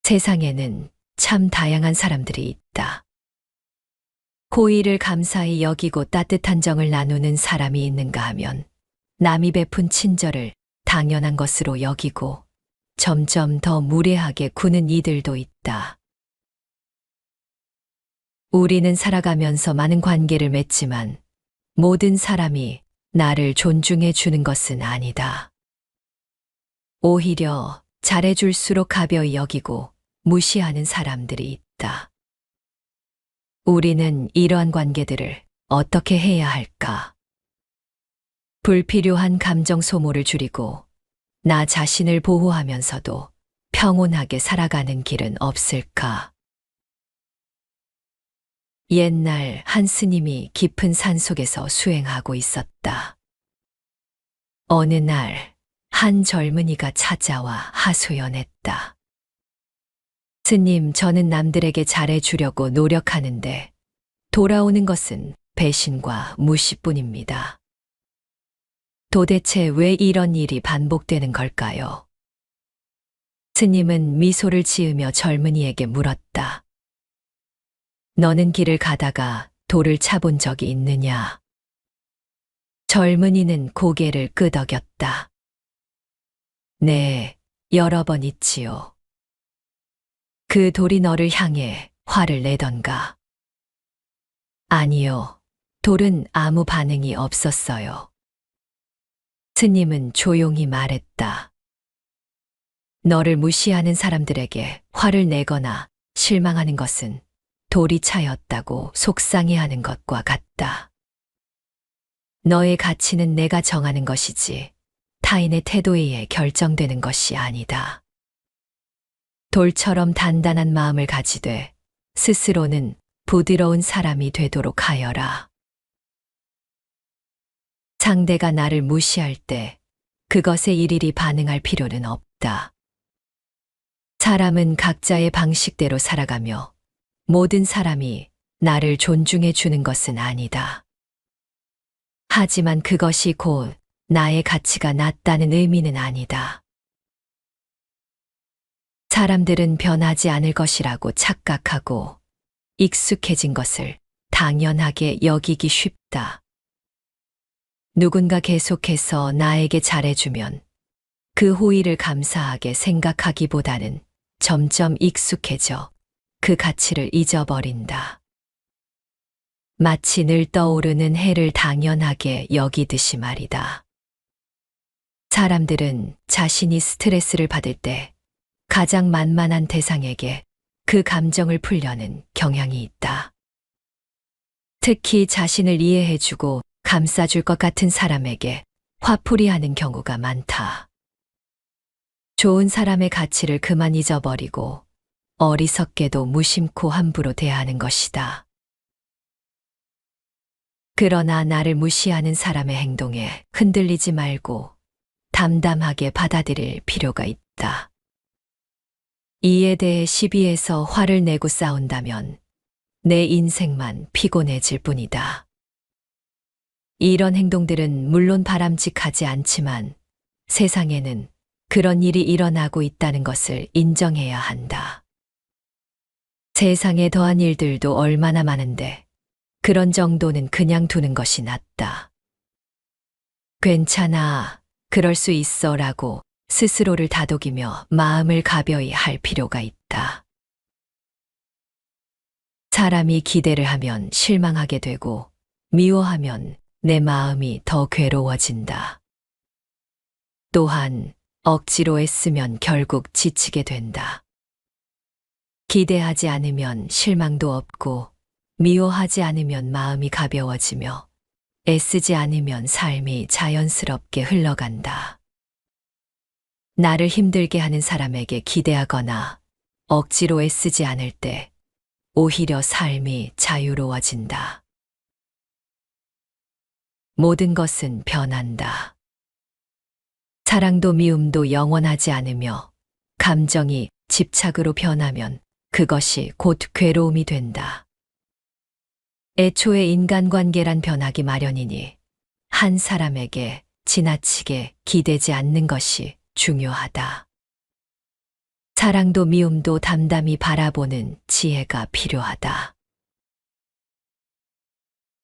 세상에는 참 다양한 사람들이 있다. 고의를 감사히 여기고 따뜻한 정을 나누는 사람이 있는가 하면 남이 베푼 친절을 당연한 것으로 여기고 점점 더 무례하게 구는 이들도 있다. 우리는 살아가면서 많은 관계를 맺지만 모든 사람이 나를 존중해 주는 것은 아니다. 오히려 잘해줄수록 가벼이 여기고 무시하는 사람들이 있다. 우리는 이러한 관계들을 어떻게 해야 할까? 불필요한 감정 소모를 줄이고 나 자신을 보호하면서도 평온하게 살아가는 길은 없을까? 옛날 한 스님이 깊은 산속에서 수행하고 있었다. 어느 날 한 젊은이가 찾아와 하소연했다. 스님, 저는 남들에게 잘해주려고 노력하는데 돌아오는 것은 배신과 무시뿐입니다. 도대체 왜 이런 일이 반복되는 걸까요? 스님은 미소를 지으며 젊은이에게 물었다. 너는 길을 가다가 돌을 차본 적이 있느냐? 젊은이는 고개를 끄덕였다. 네, 여러 번 있지요. 그 돌이 너를 향해 화를 내던가? 아니요, 돌은 아무 반응이 없었어요. 스님은 조용히 말했다. 너를 무시하는 사람들에게 화를 내거나 실망하는 것은 돌이 차였다고 속상해하는 것과 같다. 너의 가치는 내가 정하는 것이지 타인의 태도에 의해 결정되는 것이 아니다. 돌처럼 단단한 마음을 가지되 스스로는 부드러운 사람이 되도록 하여라. 상대가 나를 무시할 때 그것에 일일이 반응할 필요는 없다. 사람은 각자의 방식대로 살아가며 모든 사람이 나를 존중해 주는 것은 아니다. 하지만 그것이 곧 나의 가치가 낮다는 의미는 아니다. 사람들은 변하지 않을 것이라고 착각하고 익숙해진 것을 당연하게 여기기 쉽다. 누군가 계속해서 나에게 잘해주면 그 호의를 감사하게 생각하기보다는 점점 익숙해져 그 가치를 잊어버린다. 마치 늘 떠오르는 해를 당연하게 여기듯이 말이다. 사람들은 자신이 스트레스를 받을 때 가장 만만한 대상에게 그 감정을 풀려는 경향이 있다. 특히 자신을 이해해주고 감싸줄 것 같은 사람에게 화풀이하는 경우가 많다. 좋은 사람의 가치를 그만 잊어버리고 어리석게도 무심코 함부로 대하는 것이다. 그러나 나를 무시하는 사람의 행동에 흔들리지 말고 담담하게 받아들일 필요가 있다. 이에 대해 시비해서 화를 내고 싸운다면 내 인생만 피곤해질 뿐이다. 이런 행동들은 물론 바람직하지 않지만 세상에는 그런 일이 일어나고 있다는 것을 인정해야 한다. 세상에 더한 일들도 얼마나 많은데 그런 정도는 그냥 두는 것이 낫다. 괜찮아, 그럴 수 있어 라고 스스로를 다독이며 마음을 가벼이 할 필요가 있다. 사람이 기대를 하면 실망하게 되고 미워하면 내 마음이 더 괴로워진다. 또한 억지로 애쓰면 결국 지치게 된다. 기대하지 않으면 실망도 없고 미워하지 않으면 마음이 가벼워지며 애쓰지 않으면 삶이 자연스럽게 흘러간다. 나를 힘들게 하는 사람에게 기대하거나 억지로 애쓰지 않을 때 오히려 삶이 자유로워진다. 모든 것은 변한다. 사랑도 미움도 영원하지 않으며 감정이 집착으로 변하면 그것이 곧 괴로움이 된다. 애초에 인간관계란 변하기 마련이니 한 사람에게 지나치게 기대지 않는 것이 중요하다. 사랑도 미움도 담담히 바라보는 지혜가 필요하다.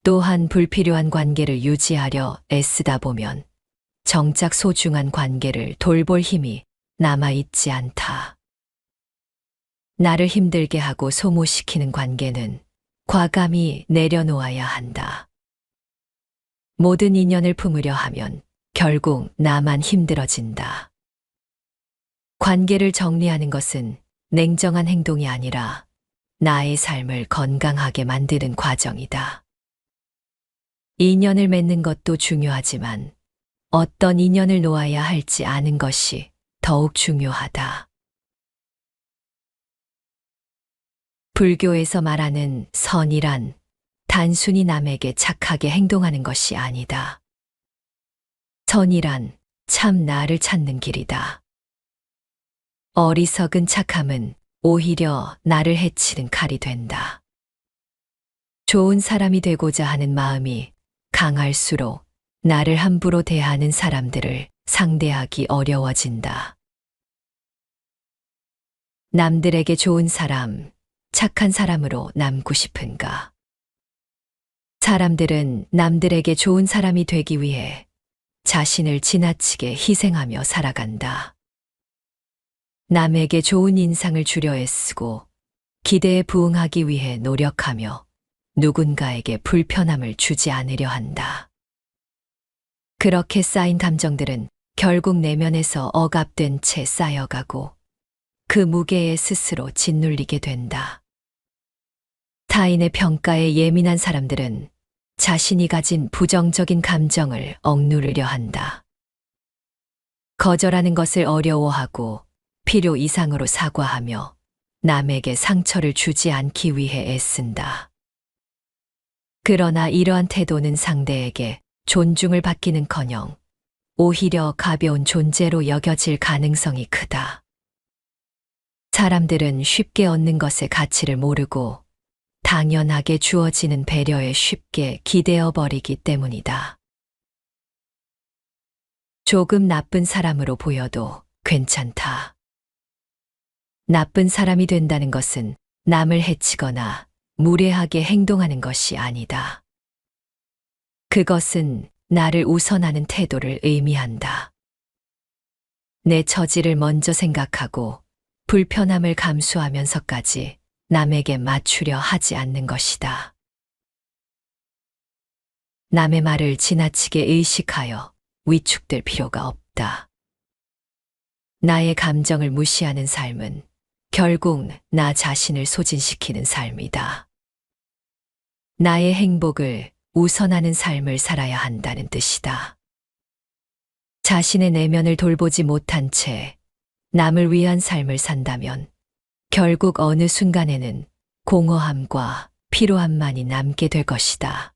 또한 불필요한 관계를 유지하려 애쓰다 보면 정작 소중한 관계를 돌볼 힘이 남아있지 않다. 나를 힘들게 하고 소모시키는 관계는 과감히 내려놓아야 한다. 모든 인연을 품으려 하면 결국 나만 힘들어진다. 관계를 정리하는 것은 냉정한 행동이 아니라 나의 삶을 건강하게 만드는 과정이다. 인연을 맺는 것도 중요하지만 어떤 인연을 놓아야 할지 아는 것이 더욱 중요하다. 불교에서 말하는 선이란 단순히 남에게 착하게 행동하는 것이 아니다. 선이란 참 나를 찾는 길이다. 어리석은 착함은 오히려 나를 해치는 칼이 된다. 좋은 사람이 되고자 하는 마음이 강할수록 나를 함부로 대하는 사람들을 상대하기 어려워진다. 남들에게 좋은 사람, 착한 사람으로 남고 싶은가? 사람들은 남들에게 좋은 사람이 되기 위해 자신을 지나치게 희생하며 살아간다. 남에게 좋은 인상을 주려 애쓰고 기대에 부응하기 위해 노력하며 누군가에게 불편함을 주지 않으려 한다. 그렇게 쌓인 감정들은 결국 내면에서 억압된 채 쌓여가고 그 무게에 스스로 짓눌리게 된다. 타인의 평가에 예민한 사람들은 자신이 가진 부정적인 감정을 억누르려 한다. 거절하는 것을 어려워하고 필요 이상으로 사과하며 남에게 상처를 주지 않기 위해 애쓴다. 그러나 이러한 태도는 상대에게 존중을 받기는커녕 오히려 가벼운 존재로 여겨질 가능성이 크다. 사람들은 쉽게 얻는 것의 가치를 모르고 당연하게 주어지는 배려에 쉽게 기대어 버리기 때문이다. 조금 나쁜 사람으로 보여도 괜찮다. 나쁜 사람이 된다는 것은 남을 해치거나 무례하게 행동하는 것이 아니다. 그것은 나를 우선하는 태도를 의미한다. 내 처지를 먼저 생각하고 불편함을 감수하면서까지 남에게 맞추려 하지 않는 것이다. 남의 말을 지나치게 의식하여 위축될 필요가 없다. 나의 감정을 무시하는 삶은 결국 나 자신을 소진시키는 삶이다. 나의 행복을 우선하는 삶을 살아야 한다는 뜻이다. 자신의 내면을 돌보지 못한 채 남을 위한 삶을 산다면 결국 어느 순간에는 공허함과 피로함만이 남게 될 것이다.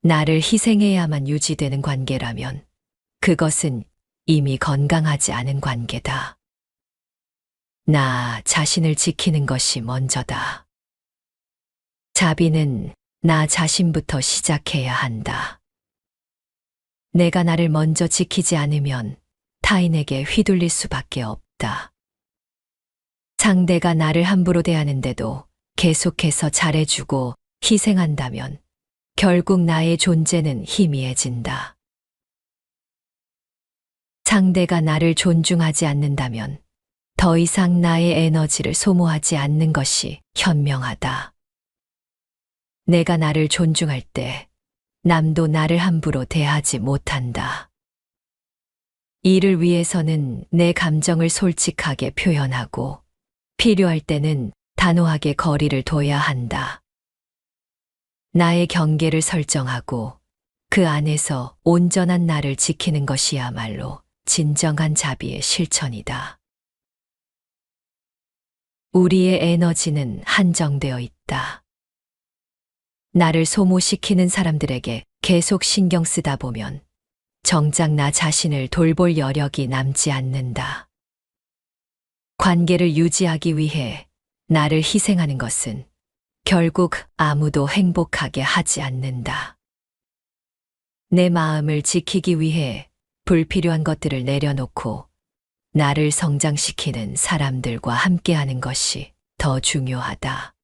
나를 희생해야만 유지되는 관계라면 그것은 이미 건강하지 않은 관계다. 나 자신을 지키는 것이 먼저다. 자비는 나 자신부터 시작해야 한다. 내가 나를 먼저 지키지 않으면 타인에게 휘둘릴 수밖에 없다. 상대가 나를 함부로 대하는데도 계속해서 잘해주고 희생한다면 결국 나의 존재는 희미해진다. 상대가 나를 존중하지 않는다면 더 이상 나의 에너지를 소모하지 않는 것이 현명하다. 내가 나를 존중할 때 남도 나를 함부로 대하지 못한다. 이를 위해서는 내 감정을 솔직하게 표현하고 필요할 때는 단호하게 거리를 둬야 한다. 나의 경계를 설정하고 그 안에서 온전한 나를 지키는 것이야말로 진정한 자비의 실천이다. 우리의 에너지는 한정되어 있다. 나를 소모시키는 사람들에게 계속 신경 쓰다 보면 정작 나 자신을 돌볼 여력이 남지 않는다. 관계를 유지하기 위해 나를 희생하는 것은 결국 아무도 행복하게 하지 않는다. 내 마음을 지키기 위해 불필요한 것들을 내려놓고 나를 성장시키는 사람들과 함께하는 것이 더 중요하다.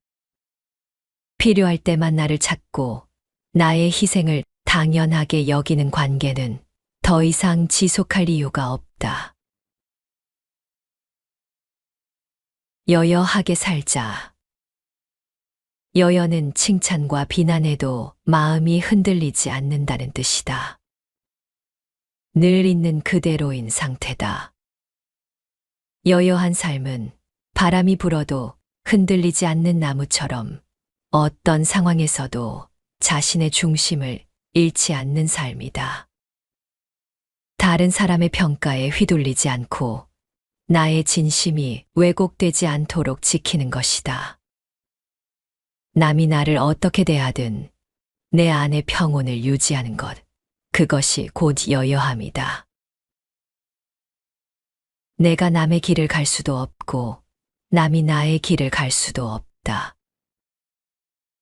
필요할 때만 나를 찾고 나의 희생을 당연하게 여기는 관계는 더 이상 지속할 이유가 없다. 여여하게 살자. 여여는 칭찬과 비난에도 마음이 흔들리지 않는다는 뜻이다. 늘 있는 그대로인 상태다. 여여한 삶은 바람이 불어도 흔들리지 않는 나무처럼 어떤 상황에서도 자신의 중심을 잃지 않는 삶이다. 다른 사람의 평가에 휘둘리지 않고 나의 진심이 왜곡되지 않도록 지키는 것이다. 남이 나를 어떻게 대하든 내 안의 평온을 유지하는 것, 그것이 곧 여여함이다. 내가 남의 길을 갈 수도 없고 남이 나의 길을 갈 수도 없다.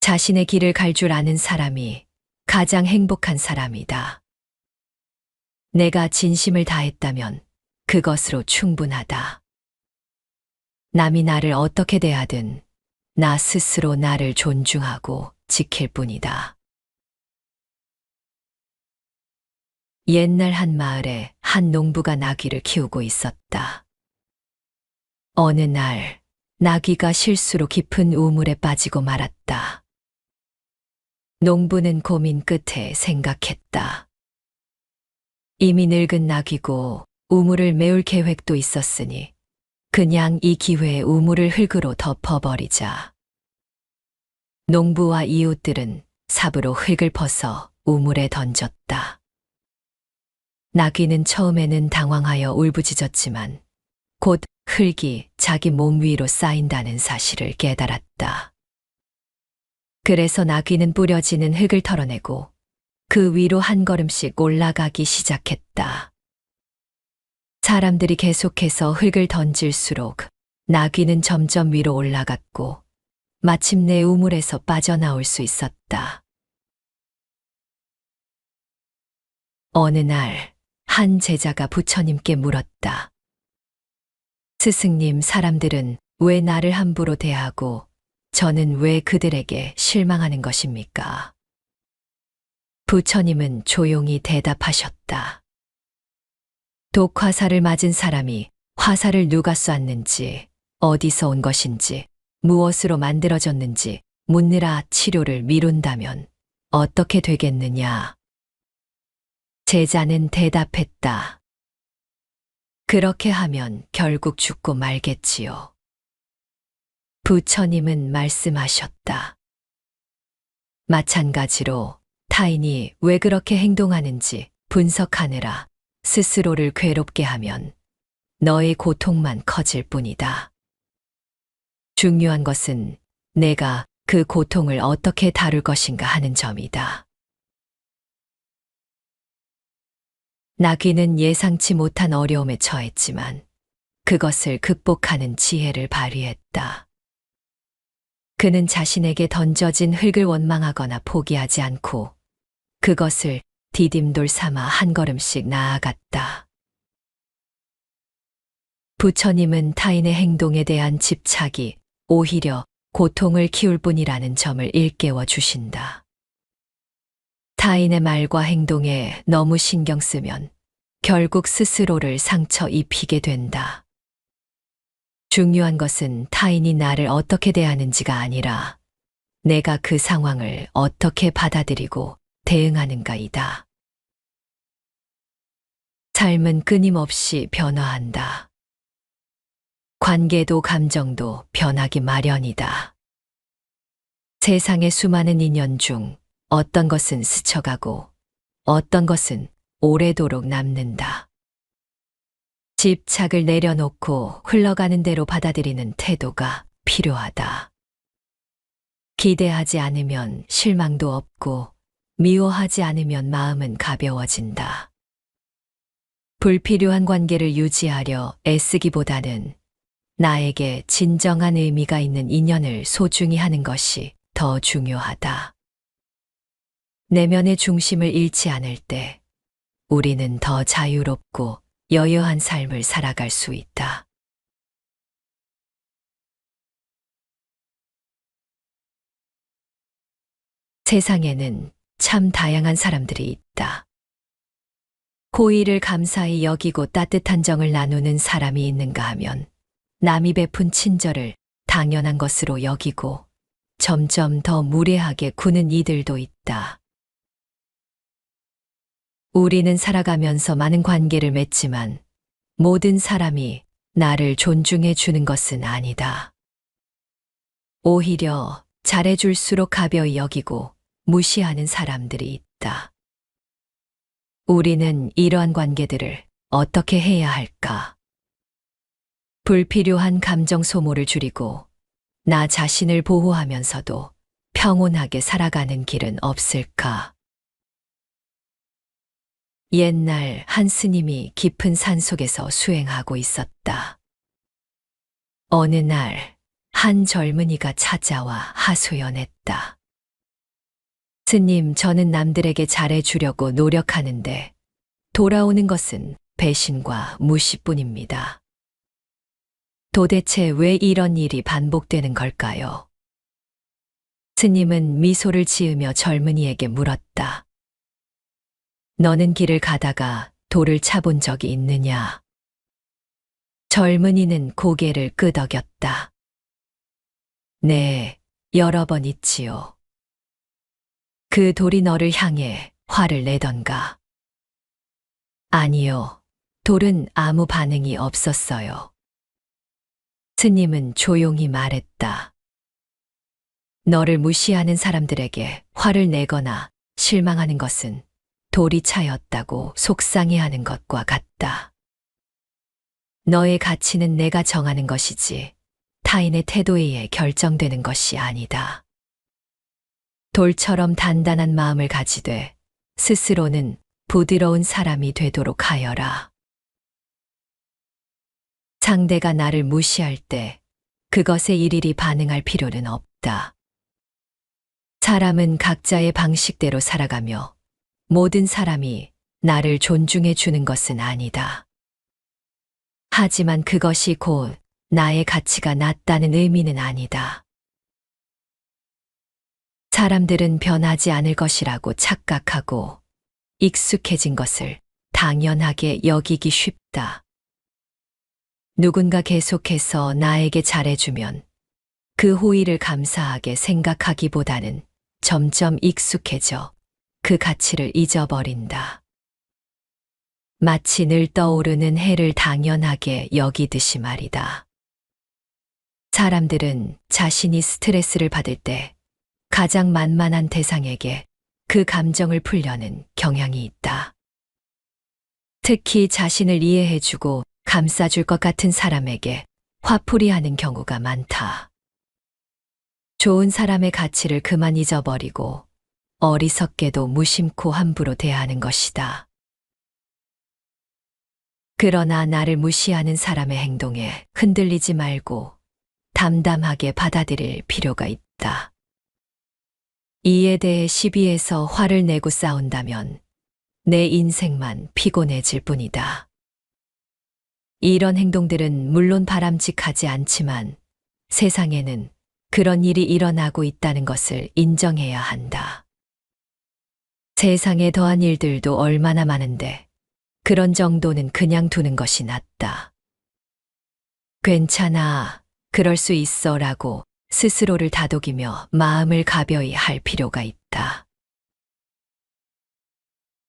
자신의 길을 갈 줄 아는 사람이 가장 행복한 사람이다. 내가 진심을 다했다면 그것으로 충분하다. 남이 나를 어떻게 대하든 나 스스로 나를 존중하고 지킬 뿐이다. 옛날 한 마을에 한 농부가 나귀를 키우고 있었다. 어느 날 나귀가 실수로 깊은 우물에 빠지고 말았다. 농부는 고민 끝에 생각했다. 이미 늙은 나귀고 우물을 메울 계획도 있었으니 그냥 이 기회에 우물을 흙으로 덮어버리자. 농부와 이웃들은 삽으로 흙을 퍼서 우물에 던졌다. 나귀는 처음에는 당황하여 울부짖었지만 곧 흙이 자기 몸 위로 쌓인다는 사실을 깨달았다. 그래서 나귀는 뿌려지는 흙을 털어내고 그 위로 한 걸음씩 올라가기 시작했다. 사람들이 계속해서 흙을 던질수록 나귀는 점점 위로 올라갔고 마침내 우물에서 빠져나올 수 있었다. 어느 날 한 제자가 부처님께 물었다. 스승님, 사람들은 왜 나를 함부로 대하고 저는 왜 그들에게 실망하는 것입니까? 부처님은 조용히 대답하셨다. 독화살을 맞은 사람이 화살을 누가 쐈는지, 어디서 온 것인지, 무엇으로 만들어졌는지 묻느라 치료를 미룬다면 어떻게 되겠느냐? 제자는 대답했다. 그렇게 하면 결국 죽고 말겠지요. 부처님은 말씀하셨다. 마찬가지로 타인이 왜 그렇게 행동하는지 분석하느라 스스로를 괴롭게 하면 너의 고통만 커질 뿐이다. 중요한 것은 내가 그 고통을 어떻게 다룰 것인가 하는 점이다. 나귀는 예상치 못한 어려움에 처했지만 그것을 극복하는 지혜를 발휘했다. 그는 자신에게 던져진 흙을 원망하거나 포기하지 않고 그것을 디딤돌 삼아 한 걸음씩 나아갔다. 부처님은 타인의 행동에 대한 집착이 오히려 고통을 키울 뿐이라는 점을 일깨워 주신다. 타인의 말과 행동에 너무 신경 쓰면 결국 스스로를 상처 입히게 된다. 중요한 것은 타인이 나를 어떻게 대하는지가 아니라 내가 그 상황을 어떻게 받아들이고 대응하는가이다. 삶은 끊임없이 변화한다. 관계도 감정도 변하기 마련이다. 세상의 수많은 인연 중 어떤 것은 스쳐가고 어떤 것은 오래도록 남는다. 집착을 내려놓고 흘러가는 대로 받아들이는 태도가 필요하다. 기대하지 않으면 실망도 없고 미워하지 않으면 마음은 가벼워진다. 불필요한 관계를 유지하려 애쓰기보다는 나에게 진정한 의미가 있는 인연을 소중히 하는 것이 더 중요하다. 내면의 중심을 잃지 않을 때 우리는 더 자유롭고 여유한 삶을 살아갈 수 있다. 세상에는 참 다양한 사람들이 있다. 고의를 감사히 여기고 따뜻한 정을 나누는 사람이 있는가 하면 남이 베푼 친절을 당연한 것으로 여기고 점점 더 무례하게 구는 이들도 있다. 우리는 살아가면서 많은 관계를 맺지만 모든 사람이 나를 존중해 주는 것은 아니다. 오히려 잘해줄수록 가벼이 여기고 무시하는 사람들이 있다. 우리는 이러한 관계들을 어떻게 해야 할까? 불필요한 감정 소모를 줄이고 나 자신을 보호하면서도 평온하게 살아가는 길은 없을까? 옛날 한 스님이 깊은 산속에서 수행하고 있었다. 어느 날 한 젊은이가 찾아와 하소연했다. 스님, 저는 남들에게 잘해주려고 노력하는데 돌아오는 것은 배신과 무시뿐입니다. 도대체 왜 이런 일이 반복되는 걸까요? 스님은 미소를 지으며 젊은이에게 물었다. 너는 길을 가다가 돌을 차본 적이 있느냐? 젊은이는 고개를 끄덕였다. 네, 여러 번 있지요. 그 돌이 너를 향해 화를 내던가? 아니요, 돌은 아무 반응이 없었어요. 스님은 조용히 말했다. 너를 무시하는 사람들에게 화를 내거나 실망하는 것은 돌이 차였다고 속상해하는 것과 같다. 너의 가치는 내가 정하는 것이지 타인의 태도에 의해 결정되는 것이 아니다. 돌처럼 단단한 마음을 가지되 스스로는 부드러운 사람이 되도록 하여라. 상대가 나를 무시할 때 그것에 일일이 반응할 필요는 없다. 사람은 각자의 방식대로 살아가며 모든 사람이 나를 존중해 주는 것은 아니다. 하지만 그것이 곧 나의 가치가 낮다는 의미는 아니다. 사람들은 변하지 않을 것이라고 착각하고 익숙해진 것을 당연하게 여기기 쉽다. 누군가 계속해서 나에게 잘해주면 그 호의를 감사하게 생각하기보다는 점점 익숙해져 그 가치를 잊어버린다. 마치 늘 떠오르는 해를 당연하게 여기듯이 말이다. 사람들은 자신이 스트레스를 받을 때 가장 만만한 대상에게 그 감정을 풀려는 경향이 있다. 특히 자신을 이해해주고 감싸줄 것 같은 사람에게 화풀이하는 경우가 많다. 좋은 사람의 가치를 그만 잊어버리고 어리석게도 무심코 함부로 대하는 것이다. 그러나 나를 무시하는 사람의 행동에 흔들리지 말고 담담하게 받아들일 필요가 있다. 이에 대해 시비해서 화를 내고 싸운다면 내 인생만 피곤해질 뿐이다. 이런 행동들은 물론 바람직하지 않지만 세상에는 그런 일이 일어나고 있다는 것을 인정해야 한다. 세상에 더한 일들도 얼마나 많은데 그런 정도는 그냥 두는 것이 낫다. 괜찮아, 그럴 수 있어 라고 스스로를 다독이며 마음을 가벼이 할 필요가 있다.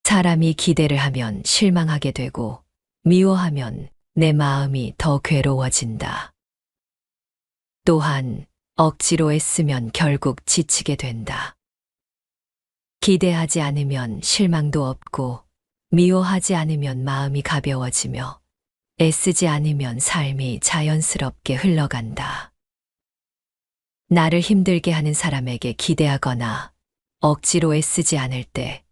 사람이 기대를 하면 실망하게 되고 미워하면 내 마음이 더 괴로워진다. 또한 억지로 애쓰면 결국 지치게 된다. 기대하지 않으면 실망도 없고 미워하지 않으면 마음이 가벼워지며 애쓰지 않으면 삶이 자연스럽게 흘러간다. 나를 힘들게 하는 사람에게 기대하거나 억지로 애쓰지 않을 때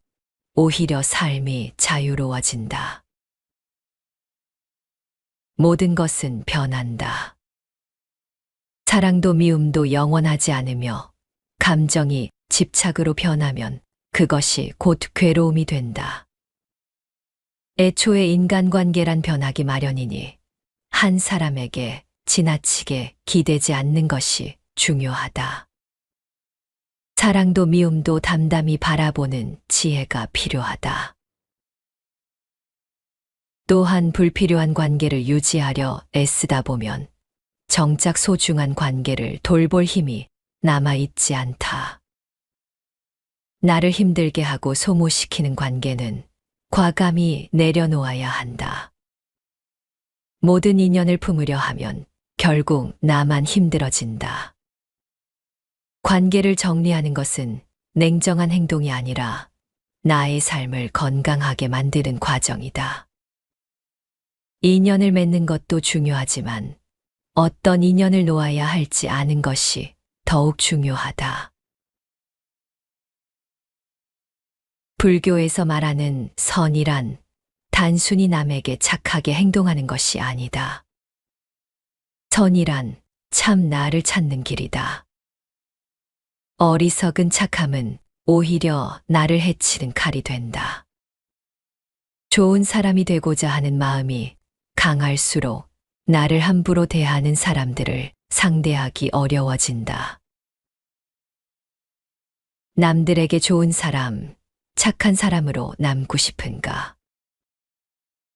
오히려 삶이 자유로워진다. 모든 것은 변한다. 사랑도 미움도 영원하지 않으며 감정이 집착으로 변하면 그것이 곧 괴로움이 된다. 애초에 인간관계란 변하기 마련이니 한 사람에게 지나치게 기대지 않는 것이 중요하다. 사랑도 미움도 담담히 바라보는 지혜가 필요하다. 또한 불필요한 관계를 유지하려 애쓰다 보면 정작 소중한 관계를 돌볼 힘이 남아있지 않다. 나를 힘들게 하고 소모시키는 관계는 과감히 내려놓아야 한다. 모든 인연을 품으려 하면 결국 나만 힘들어진다. 관계를 정리하는 것은 냉정한 행동이 아니라 나의 삶을 건강하게 만드는 과정이다. 인연을 맺는 것도 중요하지만 어떤 인연을 놓아야 할지 아는 것이 더욱 중요하다. 불교에서 말하는 선이란 단순히 남에게 착하게 행동하는 것이 아니다. 선이란 참 나를 찾는 길이다. 어리석은 착함은 오히려 나를 해치는 칼이 된다. 좋은 사람이 되고자 하는 마음이 강할수록 나를 함부로 대하는 사람들을 상대하기 어려워진다. 남들에게 좋은 사람, 착한 사람으로 남고 싶은가?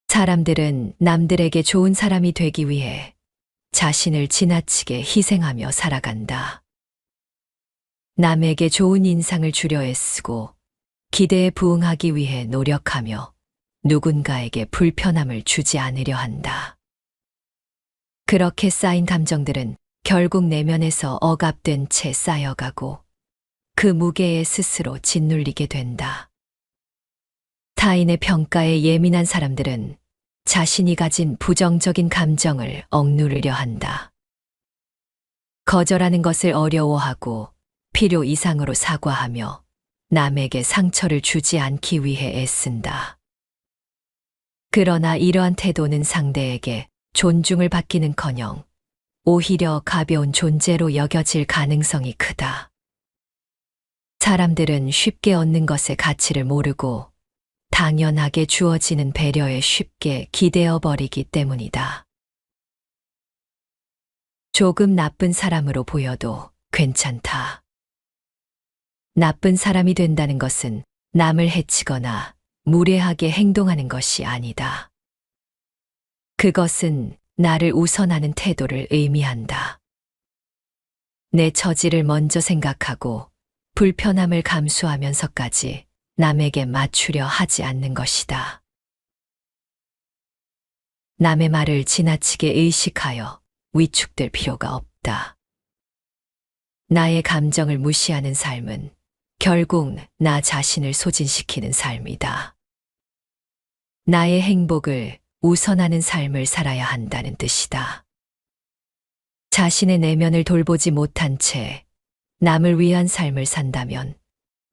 사람들은 남들에게 좋은 사람이 되기 위해 자신을 지나치게 희생하며 살아간다. 남에게 좋은 인상을 주려 애쓰고 기대에 부응하기 위해 노력하며 누군가에게 불편함을 주지 않으려 한다. 그렇게 쌓인 감정들은 결국 내면에서 억압된 채 쌓여가고 그 무게에 스스로 짓눌리게 된다. 타인의 평가에 예민한 사람들은 자신이 가진 부정적인 감정을 억누르려 한다. 거절하는 것을 어려워하고 필요 이상으로 사과하며 남에게 상처를 주지 않기 위해 애쓴다. 그러나 이러한 태도는 상대에게 존중을 받기는커녕 오히려 가벼운 존재로 여겨질 가능성이 크다. 사람들은 쉽게 얻는 것의 가치를 모르고 당연하게 주어지는 배려에 쉽게 기대어 버리기 때문이다. 조금 나쁜 사람으로 보여도 괜찮다. 나쁜 사람이 된다는 것은 남을 해치거나 무례하게 행동하는 것이 아니다. 그것은 나를 우선하는 태도를 의미한다. 내 처지를 먼저 생각하고 불편함을 감수하면서까지 남에게 맞추려 하지 않는 것이다. 남의 말을 지나치게 의식하여 위축될 필요가 없다. 나의 감정을 무시하는 삶은 결국 나 자신을 소진시키는 삶이다. 나의 행복을 우선하는 삶을 살아야 한다는 뜻이다. 자신의 내면을 돌보지 못한 채 남을 위한 삶을 산다면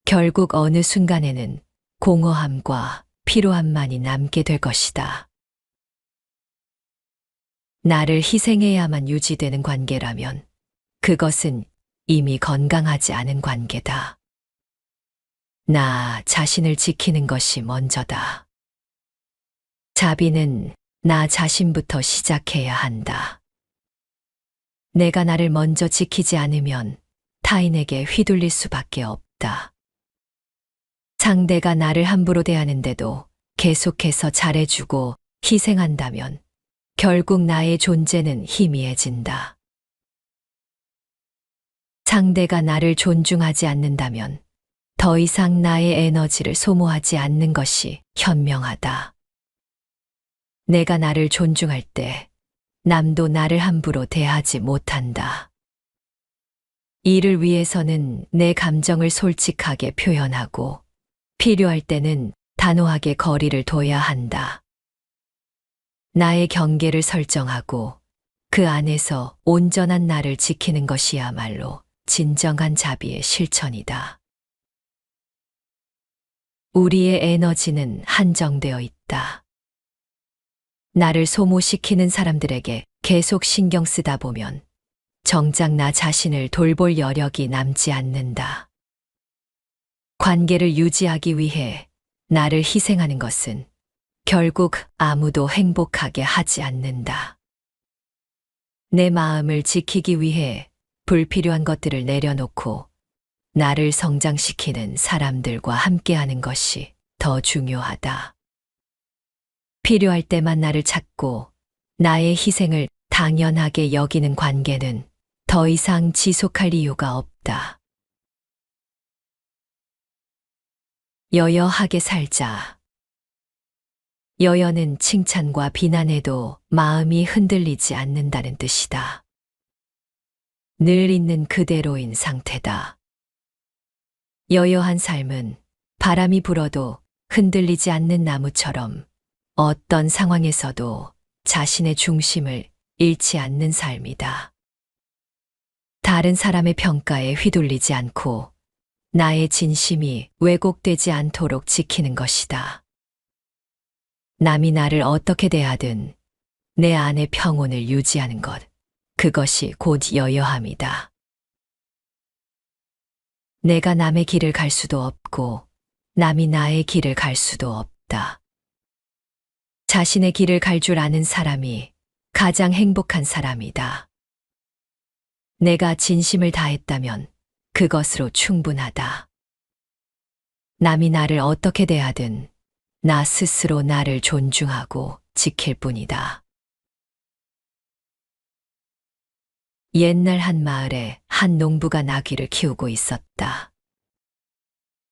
결국 어느 순간에는 공허함과 피로함만이 남게 될 것이다. 나를 희생해야만 유지되는 관계라면 그것은 이미 건강하지 않은 관계다. 나 자신을 지키는 것이 먼저다. 자비는 나 자신부터 시작해야 한다. 내가 나를 먼저 지키지 않으면 타인에게 휘둘릴 수밖에 없다. 상대가 나를 함부로 대하는데도 계속해서 잘해주고 희생한다면 결국 나의 존재는 희미해진다. 상대가 나를 존중하지 않는다면 더 이상 나의 에너지를 소모하지 않는 것이 현명하다. 내가 나를 존중할 때 남도 나를 함부로 대하지 못한다. 이를 위해서는 내 감정을 솔직하게 표현하고 필요할 때는 단호하게 거리를 둬야 한다. 나의 경계를 설정하고 그 안에서 온전한 나를 지키는 것이야말로 진정한 자비의 실천이다. 우리의 에너지는 한정되어 있다. 나를 소모시키는 사람들에게 계속 신경 쓰다 보면 정작 나 자신을 돌볼 여력이 남지 않는다. 관계를 유지하기 위해 나를 희생하는 것은 결국 아무도 행복하게 하지 않는다. 내 마음을 지키기 위해 불필요한 것들을 내려놓고 나를 성장시키는 사람들과 함께하는 것이 더 중요하다. 필요할 때만 나를 찾고 나의 희생을 당연하게 여기는 관계는 더 이상 지속할 이유가 없다. 여여하게 살자. 여여는 칭찬과 비난에도 마음이 흔들리지 않는다는 뜻이다. 늘 있는 그대로인 상태다. 여여한 삶은 바람이 불어도 흔들리지 않는 나무처럼 어떤 상황에서도 자신의 중심을 잃지 않는 삶이다. 다른 사람의 평가에 휘둘리지 않고 나의 진심이 왜곡되지 않도록 지키는 것이다. 남이 나를 어떻게 대하든 내 안의 평온을 유지하는 것, 그것이 곧 여여함이다. 내가 남의 길을 갈 수도 없고 남이 나의 길을 갈 수도 없다. 자신의 길을 갈 줄 아는 사람이 가장 행복한 사람이다. 내가 진심을 다했다면 그것으로 충분하다. 남이 나를 어떻게 대하든 나 스스로 나를 존중하고 지킬 뿐이다. 옛날 한 마을에 한 농부가 나귀를 키우고 있었다.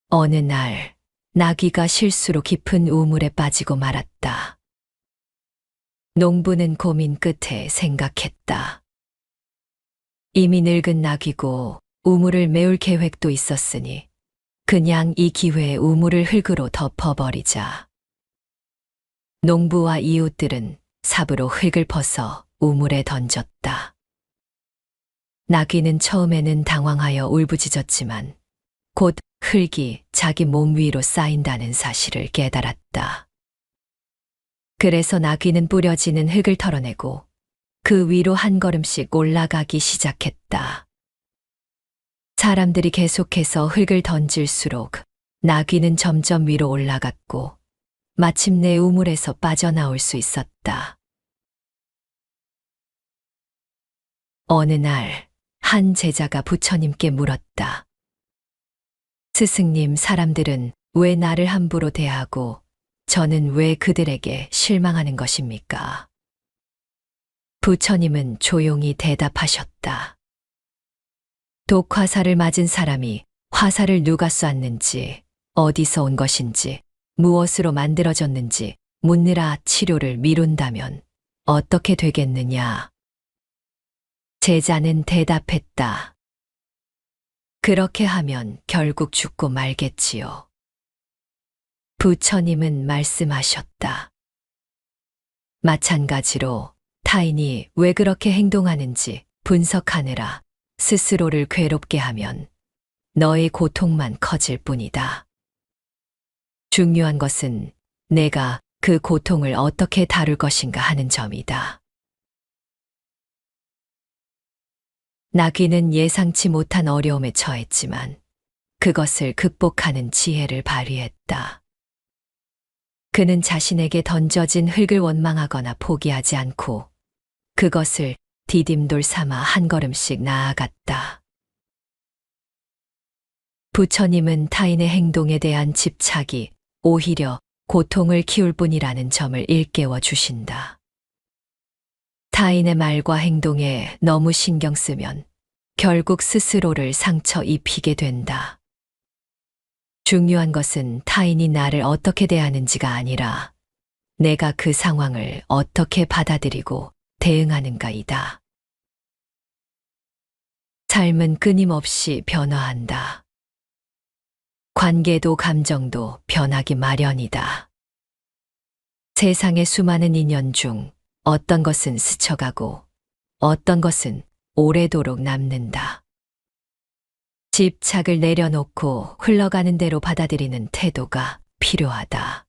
어느 날 나귀가 실수로 깊은 우물에 빠지고 말았다. 농부는 고민 끝에 생각했다. 이미 늙은 나귀고 우물을 메울 계획도 있었으니 그냥 이 기회에 우물을 흙으로 덮어버리자. 농부와 이웃들은 삽으로 흙을 퍼서 우물에 던졌다. 나귀는 처음에는 당황하여 울부짖었지만 곧 흙이 자기 몸 위로 쌓인다는 사실을 깨달았다. 그래서 나귀는 뿌려지는 흙을 털어내고 그 위로 한 걸음씩 올라가기 시작했다. 사람들이 계속해서 흙을 던질수록 나귀는 점점 위로 올라갔고 마침내 우물에서 빠져나올 수 있었다. 어느 날 한 제자가 부처님께 물었다. 스승님, 사람들은 왜 나를 함부로 대하고 저는 왜 그들에게 실망하는 것입니까? 부처님은 조용히 대답하셨다. 독화살을 맞은 사람이 화살을 누가 쐈는지, 어디서 온 것인지, 무엇으로 만들어졌는지 묻느라 치료를 미룬다면 어떻게 되겠느냐? 제자는 대답했다. 그렇게 하면 결국 죽고 말겠지요. 부처님은 말씀하셨다. 마찬가지로 타인이 왜 그렇게 행동하는지 분석하느라 스스로를 괴롭게 하면 너의 고통만 커질 뿐이다. 중요한 것은 내가 그 고통을 어떻게 다룰 것인가 하는 점이다. 나귀는 예상치 못한 어려움에 처했지만 그것을 극복하는 지혜를 발휘했다. 그는 자신에게 던져진 흙을 원망하거나 포기하지 않고 그것을 디딤돌 삼아 한 걸음씩 나아갔다. 부처님은 타인의 행동에 대한 집착이 오히려 고통을 키울 뿐이라는 점을 일깨워 주신다. 타인의 말과 행동에 너무 신경 쓰면 결국 스스로를 상처 입히게 된다. 중요한 것은 타인이 나를 어떻게 대하는지가 아니라 내가 그 상황을 어떻게 받아들이고 대응하는가이다. 삶은 끊임없이 변화한다. 관계도 감정도 변하기 마련이다. 세상의 수많은 인연 중 어떤 것은 스쳐가고 어떤 것은 오래도록 남는다. 집착을 내려놓고 흘러가는 대로 받아들이는 태도가 필요하다.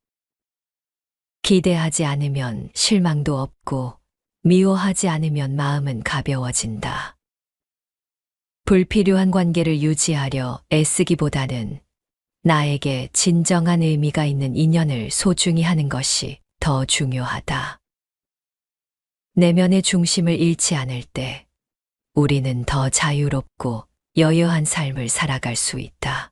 기대하지 않으면 실망도 없고 미워하지 않으면 마음은 가벼워진다. 불필요한 관계를 유지하려 애쓰기보다는 나에게 진정한 의미가 있는 인연을 소중히 하는 것이 더 중요하다. 내면의 중심을 잃지 않을 때 우리는 더 자유롭고 여유한 삶을 살아갈 수 있다.